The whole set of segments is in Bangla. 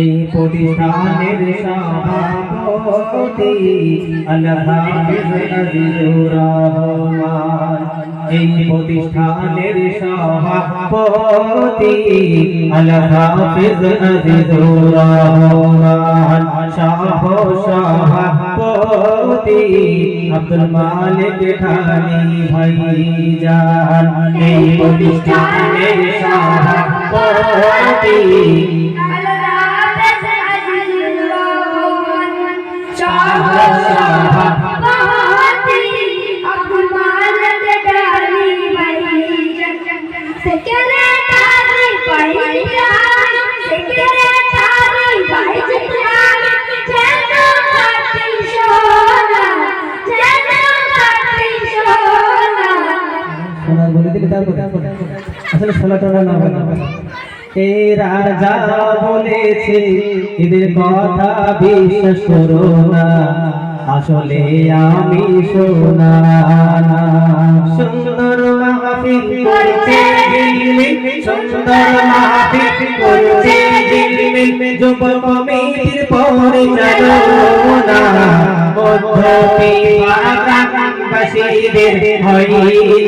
এই প্রতিষ্ঠানের সভাপতি আল্লাহ হাফিজ আজিজুর রহমান। এই প্রতিষ্ঠানের সভাপতি আল্লাহ হাফিজ আজিজুর রহমান। সভাপতি আব্দুল মালিক ঠানি ভাইজান। এই প্রতিষ্ঠানের সভাপতি আসলে ষোলোটা এরা যা বলেছে এদের কথা বিশ্বাস করো না, আসলে আমি শোনা। সুন্দর মাহফিল করছে ঝিলমিল, সুন্দর মাহফিল করছে ঝিলমিল, যুবক কমিটির পরিচালনা মধ্যবিভাগবাসীদের হয়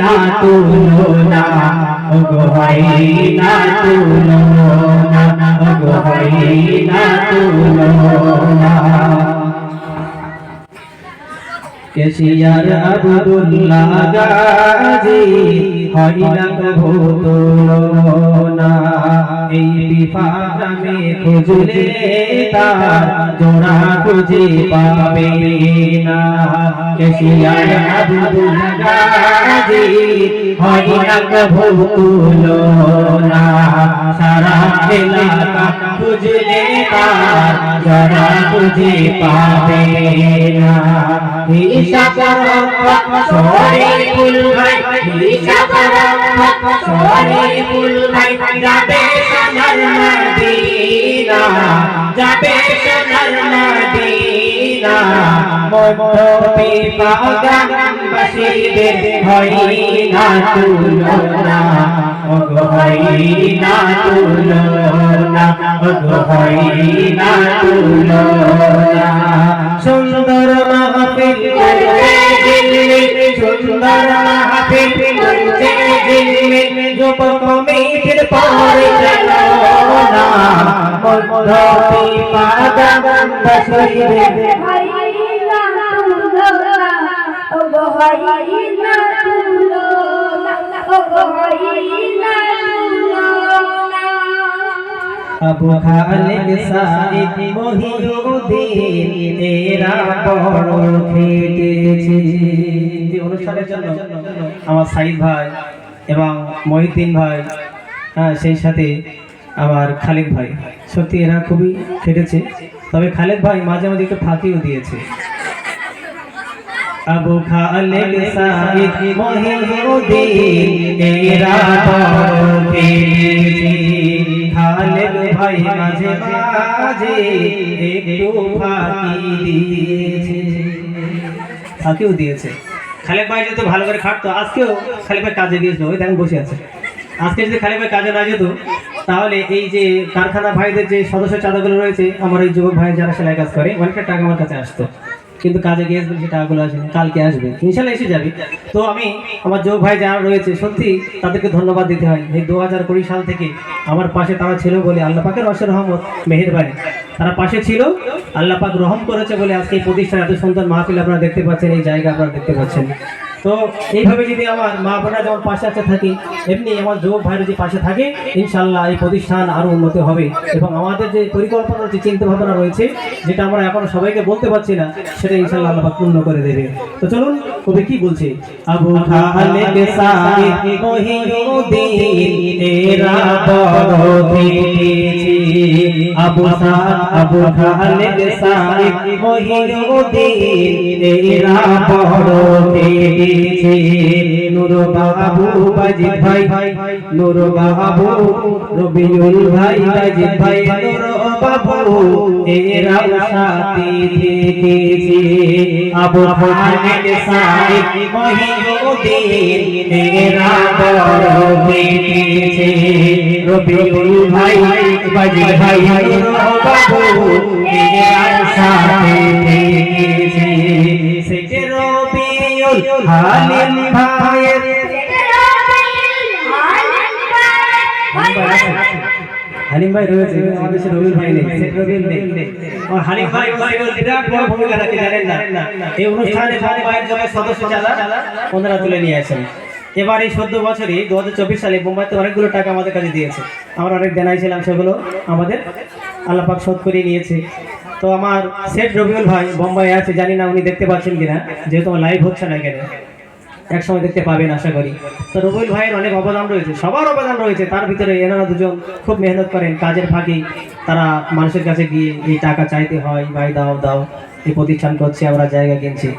না তুলনা, ওগো হয় না তুলনা, ওগো হয় না তুলনা। কেশিয়ার আব্দুল্লাহ গাজী হয় না কভু তুলনা, এই বিভাগে খুঁজলে তার জোড়া খুঁজে পাবে না। কেশিয়ার আব্দুল্লাহ গাজী হয় না কভু তুলনা, সারা এলাকা খুঁজলে তার জোড়া খুঁজে পাবে না। শরীফুল ভাই, শরীফুল ভাই যাবে সোনার মদিনা, যাবে সোনার মদিনা। মধ্যবিভাগবাসীদের হয় না তুলনা, ওগো হয় না তুলনা, ওগো হয় না তুলনা। সুন্দর মাহফিল করছে ঝিলমিল, সুন্দর মাহফিল করছে ঝিলমিল, যুবক কমিটির পরিচালনা মধ্যবিভাগবাসীদের হয় না তুলনা, ওগো হয় না তুলনা, ওগো হয় না তুলনা। আবু খালিদ সাঈদ মহিউদ্দিন এরা বড় খেটেছে। এই অনুষ্ঠানের জন্য আমার সাঈদ ভাই এবং মহিউদ্দিন ভাই, সেই সাথে আমার খালিদ ভাই, সত্যি এরা খুবই খেটেছে। তবে খালিদ ভাই মাঝে মাঝে একটু ফাঁকিও দিয়েছে। আবু খালিদ সাঈদ মহিউদ্দিন এরা বড় খেটেছে। খালিদ ভাই মাঝে মাঝে একটু ফাঁকি দিয়েছে, ফাঁকিও দিয়েছে। খালিদ ভাই যদি ভালো করে খাটতো, আজকেও খালিদ ভাই কাজে গিয়েছিল, ওই দেখেন বসে আছে। আজকে যদি খালিদ ভাই কাজে না যেত, তাহলে এই যে কারখানা ভাইদের যে সদস্য চাঁদাগুলো রয়েছে, আমার এই যুবক ভাই যারা সেলাই কাজ করে, অনেকটা টাকা আমার কাছে আসতো, কিন্তু কাজে গিয়ে সেই টাকাগুলো আসেনি। কালকে আসবে, ইনশাল্লাহ এসে যাবে। তো আমি আমার যুবক ভাই যারা রয়েছে, সত্যি তাদেরকে ধন্যবাদ দিতে হয়। এই 2020 সাল থেকে আমার পাশে তারা ছিল বলে, আল্লাহ পাকের অশেষ রহমত মেহেরবানি, তারা পাশে ছিল, আল্লাহ পাক রহম করেছে বলে আজকে এই প্রতিষ্ঠান এত সুন্দর মাহফিল আপনারা দেখতে পাচ্ছেন, এই জায়গা আপনারা দেখতে পাচ্ছেন। তো এইভাবে যদি আমার মা বোনেরা যেমন পাশে আছে থাকি, এমনি আমার যুবক ভাইরা যদি পাশে থাকে, ইনশাল্লাহ এই প্রতিষ্ঠান আরো উন্নত হবে। এবং আমাদের যে পরিকল্পনা, যে চিন্তা ভাবনা রয়েছে, যেটা আমরা এখনো সবাইকে বলতে পারছি না, সেটা ইনশাল্লাহ আল্লাহ পাক পূর্ণ করে দেবে। তো চলুন কবি কি বলছে। আবু খালিদ সাঈদ মহিউদ্দিন এরা বড় খেটেছে, আবু খালিদ সাঈদ মহিউদ্দিন এরা বড় খেটেছে। নূর বাবু বাজিদ ভাই, নূর বাবু রবিউল ভাই, বাজিদ ভাই, নূর বাবু এরা সাথে থেকেছে। আবু খালিদ সাঈদ মহিউদ্দিন এরা বড় খেটেছে, রবিউল ভাই, বাজিদ ভাই, নূর হালিম ভাইয়ের হালিম ভাই রয়েছে, আমাদের সে রবিউল ভাই নেই, সে রবিউল নেই। আর হালিম ভাই বিরাট বড় ভূমিকা রাখে, জানেন না? এই অনুষ্ঠানে বোম্বাইয়ের যত সদস্য যারা ওনারা তুলে নিয়ে আসেন। এবার এই 14 বছরে 2024 সালে বোম্বাইতে অনেকগুলো টাকা আমাদের কাছে দিয়েছে, আমরা অনেক দেনাই ছিলাম, সেগুলো আমাদের আল্লাহ পাক শোধ করে নিয়েছে। তো আমার সেট রবিউল ভাই বোম্বাই আছে, জানি না উনি দেখতে পাচ্ছেন কিনা, যেহেতু আমার লাইভ হচ্ছে না এখানে, এক সময় দেখতে পাবেন আশা করি। তো রবিউল ভাইয়ের অনেক অবদান রয়েছে, সবার অবদান রয়েছে, তার ভিতরে এনারা দুজন খুব মেহনত করেন, কাজের ফাঁকে তারা মানুষের কাছে গিয়ে এই টাকা চাইতে হয়, ভাই দাও দাও, এই প্রতিষ্ঠান করছে, আমরা জায়গা কিনছি।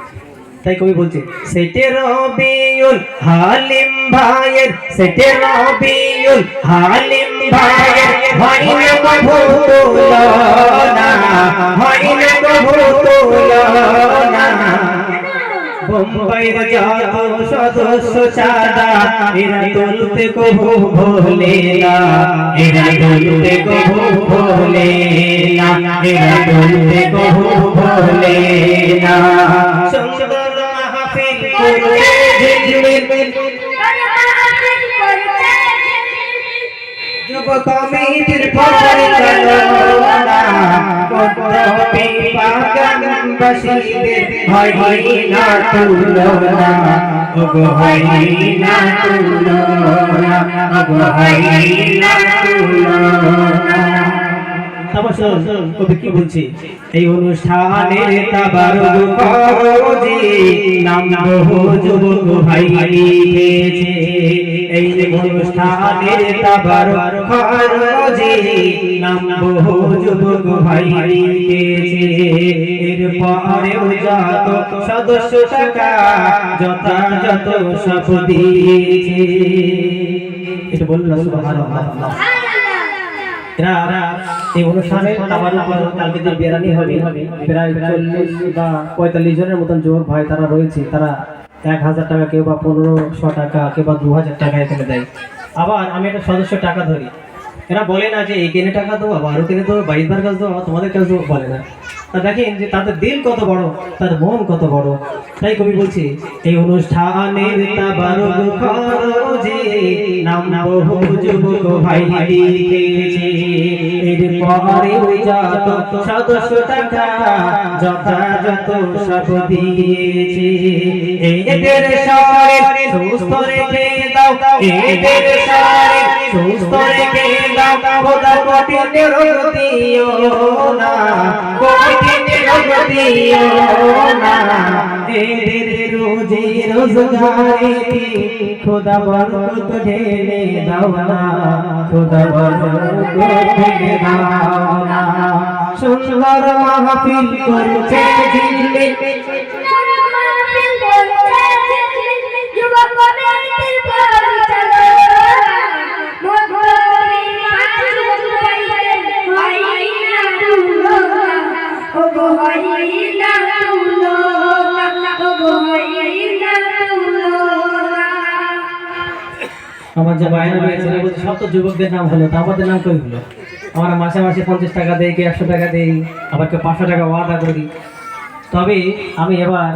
তাই কবি বলছে সেটে রবিউল হালিম ভাইয়ের, সেটে রবিউল হালিম ভাইয়ের হইলে কভু তুলনা, হইলে কভু তুলনা। বোম্বাইয়ের যত সদস্য চাঁদা এরা তুলতে কভু ভোলে না, এরা তুলতে কভু ভোলে না, এরা তুলতে কভু ভোলে না। সুন্দর মাহফিল করতে ঝিলমিল যুব কমিটির পরিচালনা, করতে বাগানবাসীদের হয় না তুলনা, ওগো হয় না তুলনা, ওগো হয় না তুলনা। কবি কি বলছি, এই অনুষ্ঠানের তাবারুক খোঁজে নাম বহু যুবক ভাই লিখেছে, এই অনুষ্ঠানের তাবারুক খোঁজে নাম বহু যুবক ভাই লিখেছে। এরপরেও যত সদস্য টাকা যথাযথ সব দিয়েছে। এটা বলুন সুবহানাল্লাহ। এই অনুষ্ঠানে কালকে যে বেরানি হবে, প্রায় 40 বা 45 জনের মতন যুবক ভাই তারা রয়েছে, তারা 1000 টাকা, কেউ বা 1500 টাকা, কেউ বা 2000 টাকা এখানে দেয়। আবার আমি একটা সদস্য টাকা ধরি, এরা বলে না যে এই কেনে টাকা দেবো, আরো কেনে দেবো, 22 কাজ দেবো, তোমাদের কাজ দেবো, বলে না। তা দেখেন যে তাদের দিল কত বড়, তার মন কত বড়। তাই কবি বলছে এই অনুষ্ঠানের তাবারুক খোঁজে নাম বহু যুবক ভাই লিখেছে, এরপরে যত সদস্য টাকা যথাযথ সব দিয়েছে। এদের শরীর সুস্থ রেখে দাও, এদের শরীর সুস্থ রেখে দাও, খোদা কোটি রোগ দিও না, কোটি রোগ দিও না। এদের রোজি রোজগারে খোদা বরকত ঢেলে দাও না, খোদা বরকত ঢেলে দাও না। সুন্দর মাহফিল করছে ঝিলমিল, আমার যে বাইরে রয়েছে সব তো যুবকদের নাম হলো, তা আমাদের নাম কই হলো? আমরা মাসে মাসে 50 টাকা দেই, কি 100 টাকা দেই, আবার কেউ 500 টাকা ওয়াদা করি। তবে আমি এবার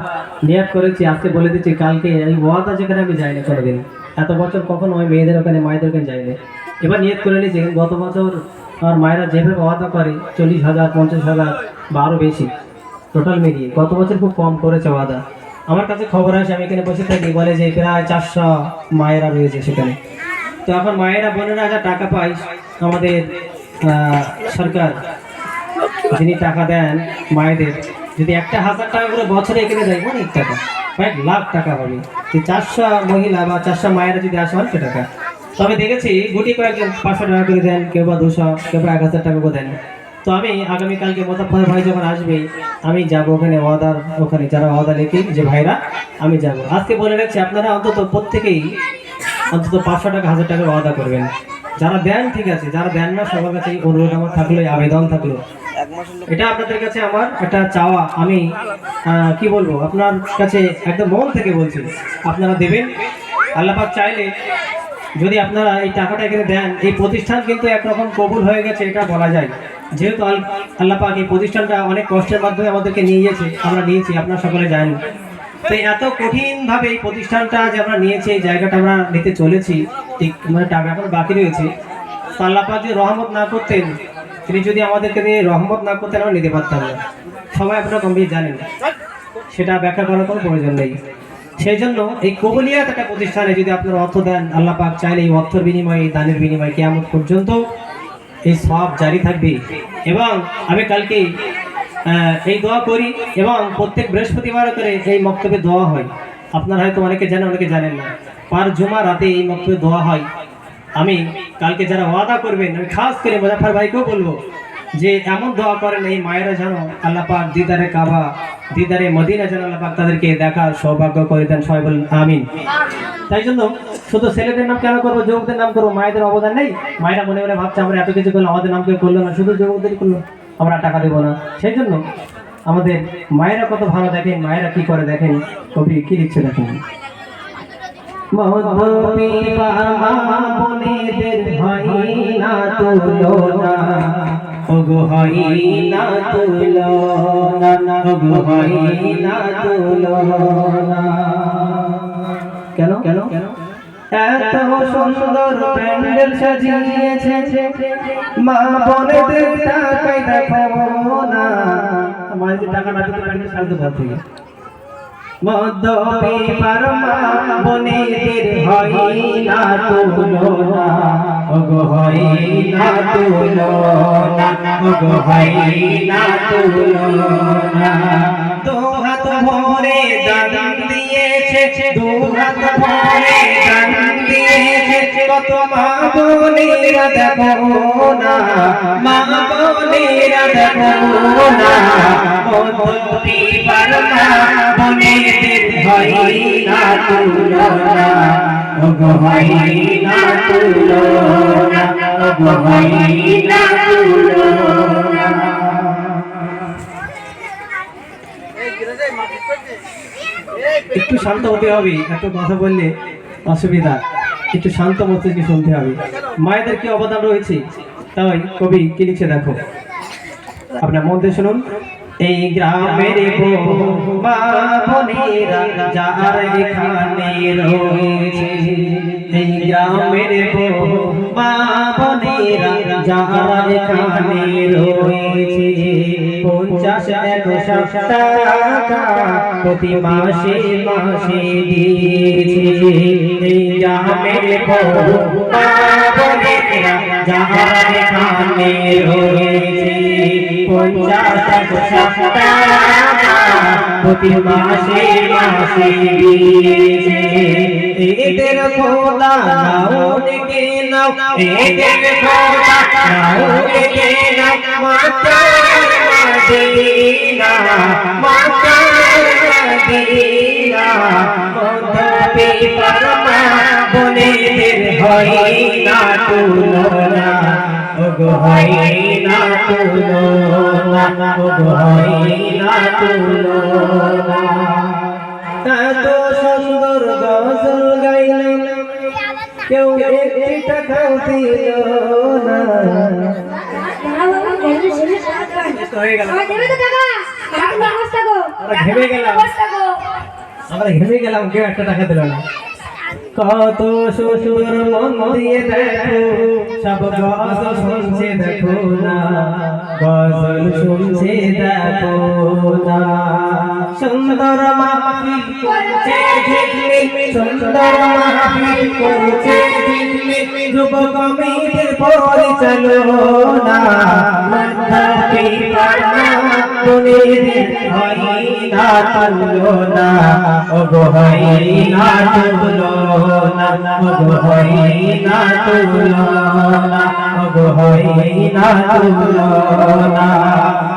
নিয়ত করেছি, আজকে বলে দিচ্ছি, কালকে এই ওয়াদা যেখানে আমি যাইনি কোনোদিন, এত বছর কখনো আমি মেয়েদের ওখানে মায়েদের ওখানে যাইনি। এবার নিয়ত করে নিয়েছি, গত বছর আমার মায়েরা যেভাবে ওয়াদা করে 40,000, 50,000 বা আরও বেশি টোটাল মিলিয়ে, গত বছর খুব কম করেছে ওয়াদা। আমার কাছে খবর আসে, আমি এখানে বসে থাকি, বলে যে প্রায় 400 মায়েরা রয়েছে সেখানে। তো এখন মায়েরা বোনেরা যা টাকা পায়, আমাদের সরকার যিনি টাকা দেন মায়েদের, যদি 1,000 টাকা করে বছরে এখানে দেয়, অনেক টাকা, কয়েক লাখ টাকা হবে। 400 মহিলা বা 400 মায়েরা যদি আসে, অনেক টাকা। তবে দেখেছি গুটি কয়েকজন 500 টাকা করে দেন, কেউ বা 200, কেউ বা 1000 টাকা করে দেন। তো আমি আগামীকালকে মোতাফার ভাই যখন আসবে, আমি যাব ওখানে ওয়াদার, ওখানে যারা ওয়াদা লেখি যে ভাইরা, আমি যাব। আজকে বলে রাখছি, আপনারা অন্তত প্রত্যেকেই অন্তত 500 টাকা, 1000 টাকা ওয়াদা করবেন। যারা দেন ঠিক আছে, যারা দেন না সবার কাছে অনুরোধ আমার থাকলো, আবেদন থাকলো, এটা আপনাদের কাছে আমার একটা চাওয়া। আমি কি বলবো, আপনার কাছে একদম মন থেকে বলছি, আপনারা দেবেন। আল্লাহ পাক চাইলে যদি আপনারা এই টাকাটা এখানে দেন, এই প্রতিষ্ঠান কিন্তু একরকম কবুল হয়ে গেছে, এটা বলা যায়। যেহেতু আল্লাহ পাক এই প্রতিষ্ঠানটা অনেক কষ্টের মাধ্যমে আমাদেরকে নিয়ে গেছে, আমরা নিয়েছি, আপনারা সকলে জানেন। তো এত কঠিন ভাবে এই প্রতিষ্ঠানটা যে আমরা নিয়েছি, এই জায়গাটা আমরা নিতে চলেছি, ঠিক মানে টাকা এখন বাকি রয়েছে। আল্লাহ পাক যদি রহমত না করতেন, তিনি যদি আমাদেরকে দিয়ে রহমত না করতেন, আমরা নিতে পারতাম না। সবাই আপনারা গম্ভীর জানেন, সেটা ব্যাখ্যা করার কোনো প্রয়োজন নেই। সেই জন্য এই কবুলিয়াত একটা প্রতিষ্ঠানে যদি আপনারা অর্থ দেন, আল্লাহ পাক চাইলে এই অর্থের বিনিময়ে, এই দানের বিনিময়ে কিয়ামত পর্যন্ত এই সওয়াব জারি থাকবে। এবং আমি কালকে এই দোয়া করি, এবং প্রত্যেক বৃহস্পতিবার করে এই মক্তবে দোয়া হয়। আপনারা হয়তো অনেকে জানেন, অনেকে জানেন না। পার জুমা রাতে এই মক্তবে দোয়া হয়। আমি কালকে যারা ওয়াদা করবেন, আমি খাস করে মুজাফফর ভাইকেও বলবো যে এমন দোয়া করেন এই মায়েরা যেন আল্লাহ পাক দিদারে কাবা, দিদারে মদিনা যেন আল্লাহ পাক তাদেরকে দেখার সৌভাগ্য করে দেন। সবাই বলেন আমিন। তাই জন্য শুধু ছেলেদের নাম কেন করবো, যুবকদের নাম করবো? মায়েদের অবদান নেই? মায়েরা মনে মনে ভাবছে আমরা এত কিছু করলাম, আমাদের নাম কেউ করলো না, শুধু যুবকদের করলো, আমরা টাকা দেবো না। সেই জন্য আমাদের মায়েরা কত ভালো দেখেন, মায়েরা কি করে দেখেন, কবি কি লিখছে দেখেন। বোনেদের হয় না তুলনা, ওগো হয় না তুলনা, ওগো হয় না তুলনা। কেন কেন কেন? এত সুন্দর প্যান্ডেল সাজিয়েছে, মা বোনেদের টাকায় দেখো না। আমার যে টাকা না দিতে প্যান্ডেল সাজতে পারছে না। মদ্যপে পারমা বোনেদের হয় না তুলনা, ওগো হয় না তুলনা, ওগো হয় না তুলনা। দু হাত ভরে দান দিয়েছে, দু হাত ভরে দান দিয়েছে, কত মা বোনেরা দেখো না, মা বোনেরা দেখো না। মদ্যপে পারমা বোনেদের হয় না তুলনা, ওগো হয় না তুলনা, ওগো হয় না তুলনা। একটু শান্ত হতে হবে, এত কথা বললে অসুবিধা। একটু শান্ত মস্তিষ্কে শুনতে হবে। মায়েদের কি অবদান রয়েছে, তাই কবি কি লিখছে দেখো, আপনার মন দিয়ে শুনুন। এই গ্রামের মা বোনেরা যার এখানে রয়েছে, এই গ্রামের মা বোনেরা যার এখানে রয়েছে, 50-100 টাকা প্রতি মাসে মাসে দিয়েছে। এই গ্রামের মা বোনেরা যার এখানে রয়েছে, 50-100 টাকা প্রতি মাসে মাসে দিয়েছে। এদের খোদা নাও ডেকে নাও, এদের খোদা নাও ডেকে নাও, মাতা মদিনা, মাতা মদিনা। মদ্যপে পারমা বোনেদের হয় না তুলনা, ওগো হয় না তুলনা, ওগো হয় না তুলনা। এত সুন্দর গজল গাইলাম, কেউ একটি টাকাও দিল না। আমরা ঘেমে গেলাম, কেউ একটা টাকা দিল না। কত সুন্দর মন দিয়ে দেখো, সব গজল শুনছে দেখো না, গজল শুনছে দেখো না। সুন্দর মাহফিল করছে ঝিকমিক, সুন্দর মাহফিল করছে ঝিকমিক, যুব কমিটির পরিচালনা। মদ্যপে পারমা বোনেদের হয় না তুলনা, ওগো হয় না তুলনা, ওগো হয় না তুলনা, ওগো হয় না তুলনা।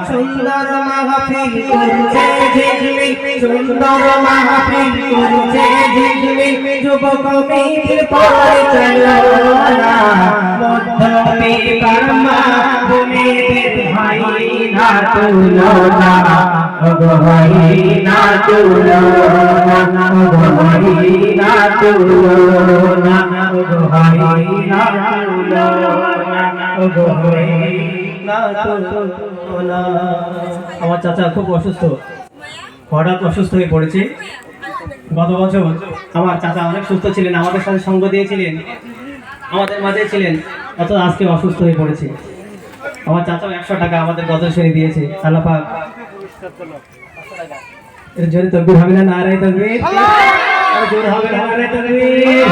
সুন্দর মাহফিল করছে ঝিকমিক, সুন্দর মাহফিল করছে ঝিকমিক, যুব কমিটির পরিচালনা। মদ্যপে পারমা বোনেদের হয় না তুলনা, ওগো হয় না তুলনা, ওগো হয় না তুলনা, ওগো হয় না তুলনা, ওগো হয় না তুলনা। আমার চাচা খুব অসুস্থ, হঠাৎ অসুস্থ হয়ে পড়েছে। গত বছর আমার চাচা অনেক সুস্থ ছিলেন, আমাদের সাথে সঙ্গ দিয়েছিলেন, আমাদের মাঝে ছিলেন, অত আজকে অসুস্থ হয়ে পড়েছে। আমার চাচাও 100 টাকা আমাদের গজল শুনে দিয়েছে। আল্লাহ পাক এর জোরে তকবীর হবে না? নারায়ে তাকবীর। আর জোর হবে না? নারায়ে তাকবীর।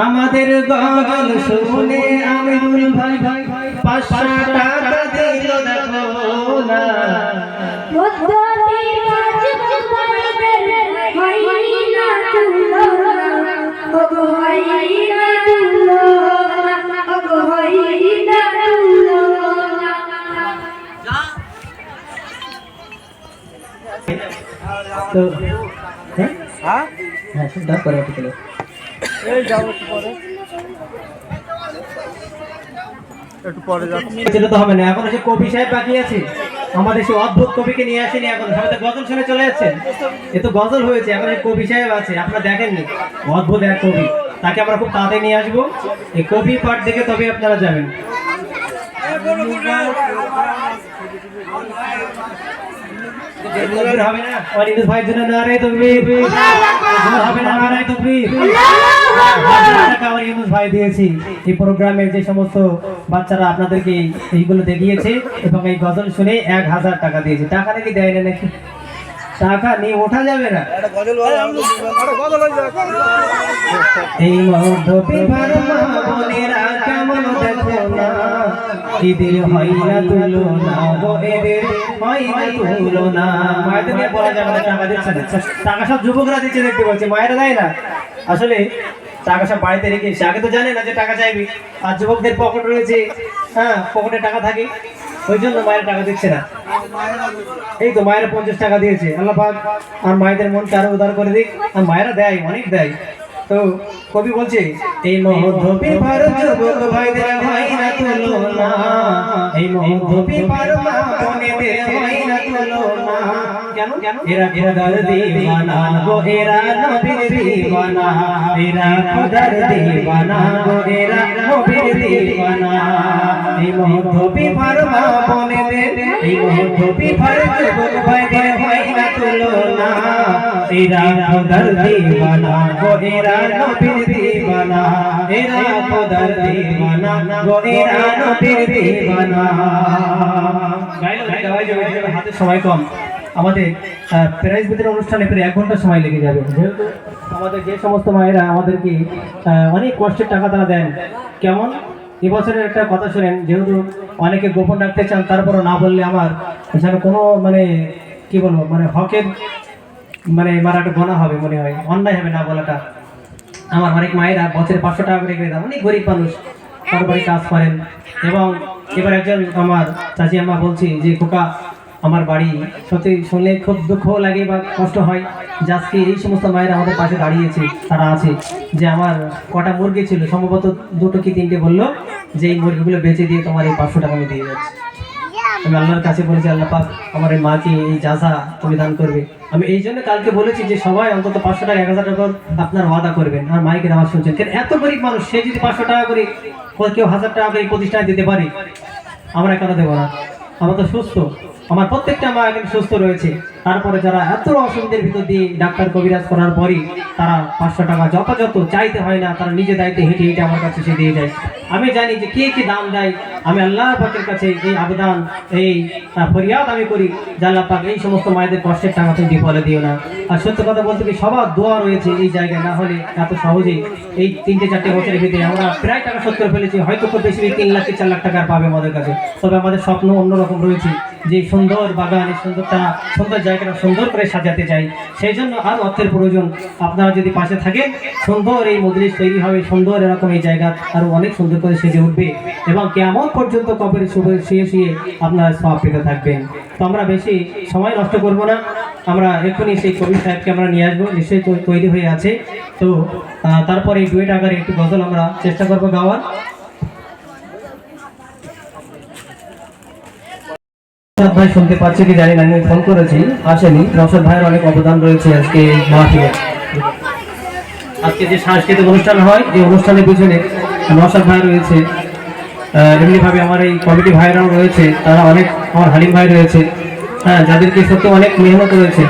আমাদের গজল শুনে আমিরুল ভাই 500 টাকা দিল দেখো না। তো হ্যাঁ হ্যাঁ সেটা করে একটু এই যাও একটু পরে যেটা তো হবে না। এখন এসে কবি সাহেব বাকি আছে, আমাদের সেই অদ্ভুত কবিকে নিয়ে আসেনি। এখন সবাই গজল শুনে চলে যাচ্ছেন, এ তো গজল হয়েছে, এখন এই কবি সাহেব আছে, আপনারা দেখেননি, অদ্ভুত এক কবি, তাকে আমরা খুব তাড়াতাড়ি নিয়ে আসবো। এই কবি পাঠ দেখে তবে আপনারা যাবেন। হবে না অনিরুদ্ধ ভাইয়ের জন্য নারায়ে তাকবীর। হবে না? নারায়ে তাকবীর। টাকা আমার ইউনুস ভাই দিয়েছি এই প্রোগ্রামে, যে সমস্ত বাচ্চারা আপনাদেরকে এইগুলো দেখিয়েছে এবং এই গজল শুনে 1000 টাকা দিয়েছে। টাকা নাকি দেয় না, নাকি টাকা নিয়ে ওঠা যাবে না। এই মধ্যবিভার মা বোনেরা কেমন দেখো না, এদের হয় না তুলনা গো, এদের হয় না তুলনা। মায়েদের নিয়ে বলা যাবে না টাকা দিচ্ছে না, টাকা সব যুবকরা দিচ্ছে দেখতে পাচ্ছি, মায়েরা দেয় না। আসলে টাকা সব বাড়িতে রেখে এসে, আগে তো জানে না যে টাকা চাইবি, আর যুবকদের পকেট রয়েছে, হ্যাঁ পকেটে টাকা থাকে, ওই জন্য মায়ের টাকা দিচ্ছে না। এই তো মায়েরা 50 টাকা দিয়েছে। আল্লাহ পাক আর মায়েদের মনকে আরো উদার করে দিক, আর মায়েরা দেয়, অনেক দেয়। তো কবি বলছে এই মধ্যবিভার যুবক ভাইদের হয় না তুলনা, এই মধ্যবিভার মা বোনেদের হয় না তুলনা। কেন? এরা খোদার দিওয়ানা গো, এরা নবীর দিওয়ানা, এরা খোদার দিওয়ানা গো, এরা নবীর দিওয়ানা। এই মধ্যবিভার মা বোনেদের, এই মধ্যবিভার যুবক ভাইদের হয় না তুলনা, এরা খোদার দিওয়ানা গো, এরা নবীর দিওয়ানা, এরা খোদার দিওয়ানা গো, এরা নবীর দিওয়ানা। হাতে সময় কম, আমাদের প্রাইজ বিতরণ অনুষ্ঠানে প্রায় 1 ঘন্টা সময় লেগে যাবে। যেহেতু আমাদের যে সমস্ত মায়েরা আমাদেরকে অনেক কষ্টের টাকা তারা দেন। কেমন এবছরের একটা কথা শোনেন, যেহেতু অনেকে গোপন রাখতে চান, তারপরও না বললে আমার যেন কোনো মানে কি বলবো, মানে হকের মানে মারা একটা গোনা হবে, মনে হয় অন্যায় হবে না বলাটা। আমার অনেক মায়েরা বছরে 500 টাকা করে দেন, অনেক গরিব মানুষ, তারপরে কাজ করেন। এবং এবার একজন আমার চাচি আম্মা বলছি যে খোকা, আমার বাড়ি সত্যি শুনলে খুব দুঃখ লাগে বা কষ্ট হয় যে আজকে এই সমস্ত মায়েরা আমাদের পাশে দাঁড়িয়েছে, তারা আছে। যে আমার কটা মুরগি ছিল, সম্ভবত 2টো কি 3টে, বললো যে এই মুরগিগুলো বেচে দিয়ে তোমার এই 500 টাকা আমি দিয়ে যাচ্ছি। আমি আল্লাহর কাছে বলেছি, আল্লাহ পাক আমার এই মাকে এই যাজা তুমি দান করবে। আমি এই জন্য কালকে বলেছি যে সবাই অন্তত 500 টাকা 1000 টাকা আপনার ওয়াদা করবেন। আর মাইকের আওয়াজ শুনছেন, কারণ এত গরিব মানুষ, সে যদি 500 টাকা করে, কেউ 1000 টাকা করে এই প্রতিষ্ঠানে দিতে পারে, আমরা কেন দেবো না? আমরা তো সুস্থ, আমার প্রত্যেকটা মা এখন সুস্থ রয়েছে। তারপরে যারা এত অসুবিধার ভিতর দিয়ে ডাক্তার কবিরাজ করার পরই তারা 500 টাকা যথাযথ চাইতে হয় না, তারা নিজে দায়িত্বে হেঁটে হেঁটে আমার কাছে সে দিয়ে যায়। আমি জানি যে কে কি দাম দেয়, আমি আল্লাহ পাকের কাছে এই আবেদন, এই ফরিয়াদ আমি করি যে আল্লাহ পাক এই সমস্ত মায়েদের কষ্টের টাকা তুমি বিফলে দিও না। আর সত্য কথা বলতে কি, সবার দোয়া রয়েছে এই জায়গায়, না হলে এত সহজেই এই 3-4 বছরের ভিতরে আমরা প্রায় টাকা শোধ করে ফেলেছি। হয়তো খুব বেশি 3 লাখ কি 4 লাখ টাকা পাবে আমাদের কাছে, তবে আমাদের স্বপ্ন অন্যরকম রয়েছে যে সুন্দর বাগান, এই সুন্দর জায়গাটা সুন্দর করে সাজাতে চাই। সেই জন্য আর অর্থের প্রয়োজন। আপনারা যদি পাশে থাকেন, সুন্দর এই মজলিস তৈরি হবে, সুন্দর এরকম এই জায়গা আরো অনেক সুন্দর করে সেজে উঠবে এবং কিয়ামত পর্যন্ত কবরে শুয়ে শুয়ে আপনারা সওয়াব পেতে থাকবেন। তো আমরা বেশি সময় নষ্ট করব না, আমরা এক্ষুনি সেই কবি সাহেবকে আমরা নিয়ে আসবো, নিশ্চয়ই তৈরি হয়ে আছে। তো তারপরে এই ডুয়েট আকারে একটু গজল আমরা চেষ্টা করবো গাওয়ার। ভাই শুনতে পাচ্ছি কি জানি না, আমি ফোন করেছি, আসেনি। নওশাদ ভাইয়ের অনেক অবদান রয়েছে আজকে মাহফিলে। আজকে যে সাংস্কৃতিক অনুষ্ঠান হয়, এই অনুষ্ঠানের পিছনে নওশাদ ভাই রয়েছে, এমনিভাবে আমার এই কমিটি ভাইরাও রয়েছে, তারা অনেক, আমার হালিম ভাই রয়েছে, হ্যাঁ, যাদেরকে সত্যি অনেক মেহনত রয়েছে।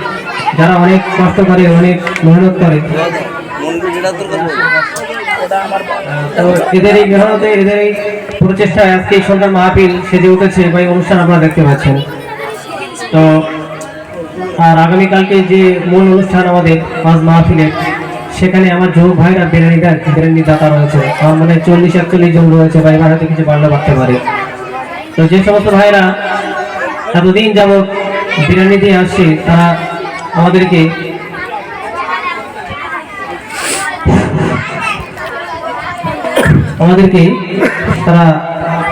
যারা অনেক কষ্ট করে, অনেক মেহনত করে, তো এদের এই মেহনতে, এদের এই প্রচেষ্টায় আজকে এই সুন্দর মাহফিল সেজে উঠেছে বা এই অনুষ্ঠান আপনারা দেখতে পাচ্ছেন। তো আর আগামীকালকে যে মূল অনুষ্ঠান আমাদের আজ মাহফিলের, সেখানে আমার যুবক ভাইরা বিরিয়ানি দাতা রয়েছে, আমার মনে হয় 40-41 জন রয়েছে, বা এবার হয়তো কিছু বাড়লে বাড়তে পারে। তো যে সমস্ত ভাইরা এতদিন যাবৎ বিরিয়ানি দিয়ে আসছে, তারা আমাদেরকে তারা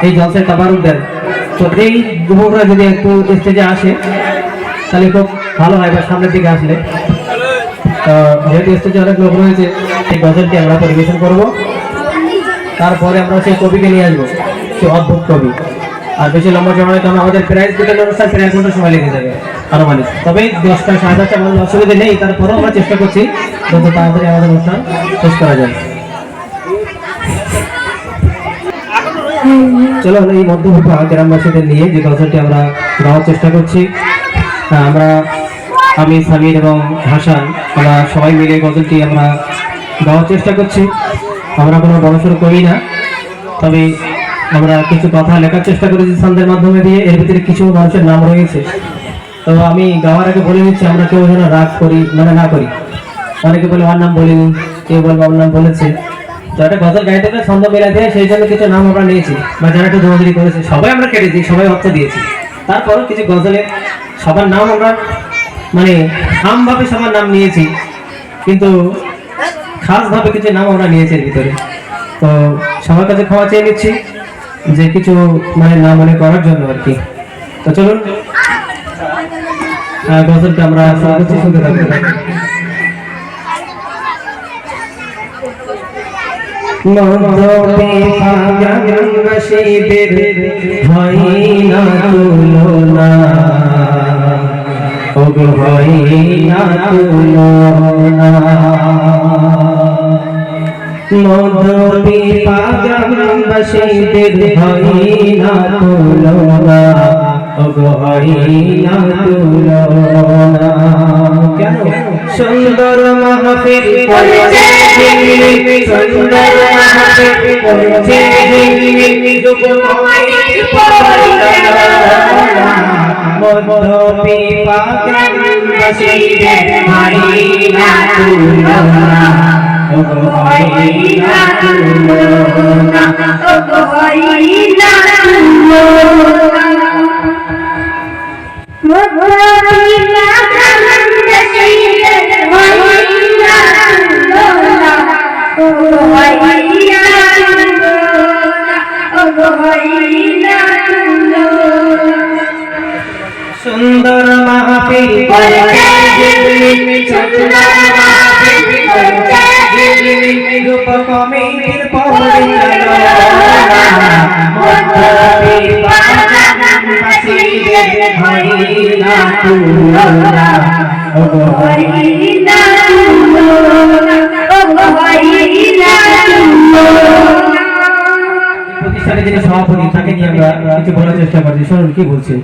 এই জলসায় তাবারুক দেন। তো এই যুবকরা যদি একটু স্টেজে আসে তাহলে খুব ভালো হয়, বা সামনের দিকে আসলে। তো যেহেতু স্টেজে অনেক লোক রয়েছে, সেই গজলটি আমরা পরিবেশন করব, তারপরে আমরা সেই কবিকে নিয়ে আসবো, সেই অদ্ভুত কবি। আর বেশি লম্বা সময়, কারণ আমাদের প্রাইজ বিতরণ অনুষ্ঠান প্রায় 1 ঘন্টা সময় লেগে যাবে আনুমানিক। তবে 10টা 10:30 আমাদের অসুবিধা নেই, তারপরেও আমরা চেষ্টা করছি যত তাড়াতাড়ি আমাদের অনুষ্ঠান শেষ করা যায়। চলো এই মধ্যবিপা গ্রামবাসীদের নিয়ে যে গজলটি আমরা গাওয়ার চেষ্টা করছি, আমি সামির এবং হাসান, আমরা সবাই মিলে গজলটি আমরা গাওয়ার চেষ্টা করছি। আমরা কোনো বড়সড় করি না, তবে আমরা কিছু কথা লেখার চেষ্টা করেছি ছন্দের মাধ্যমে দিয়ে। এর ভিতরে কিছু মানুষের নাম রয়েছে, তো আমি গাওয়ার আগে বলে দিচ্ছি, আমরা কেউ যেন রাগ করি মানে না করি। অনেকে বলে আমার নাম বলিনি, কেউ বলবো আমার নাম বলেছে। তো একটা গজল গাইতে গেলে ছন্দ মেলাতে, সেই জন্য কিছু নাম আমরা নিয়েছি, বা যারা একটু দৌড়ি করেছে সবাই আমরা কেটেছি, সবাই অর্থ দিয়েছি। তারপরও কিছু গজলে সবার নাম আমরা মানে আমভাবে সবার নাম নিয়েছি, কিন্তু খাসভাবে কিছু নাম আমরা নিয়েছি এর ভিতরে। তো সবার কাছে ক্ষমা চেয়ে নিচ্ছি যে কিছু মানে না মনে করার জন্য আর কি। তো চলুন গজলটা আমরা শুনতে থাকবো। মধুপিপা গ্রামবাসীদের হয় না তুলনা, ওগো হয় না তুলনা। কেন? সুন্দর মাহফিল করেছে, সুন্দর মাহফিল করেছে, মধুপিপা গ্রামবাসীদের হয় না তুলনা, ওগো হয় না তুলনা, ওগো হয় না তুলনা। মধুপিপা গ্রামবাসীদের হয় না তুলনা, ওগো হয় না তুলনা, ওগো হয় না তুলনা। সুন্দর মাহফিল করেছে, সুন্দর মাহফিল করেছে, রূপ কমিটির পরিচালনা। মধুপিপা গ্রামবাসীদের হয় না তুলনা, ওগো হয় না তুলনা, ওগো হয় না তুলনা। প্রতিষ্ঠানের যিনি সভাপতি, তাকে নিয়ে আমরা কিছু বলার চেষ্টা করছি, শুনুন কি বলছি।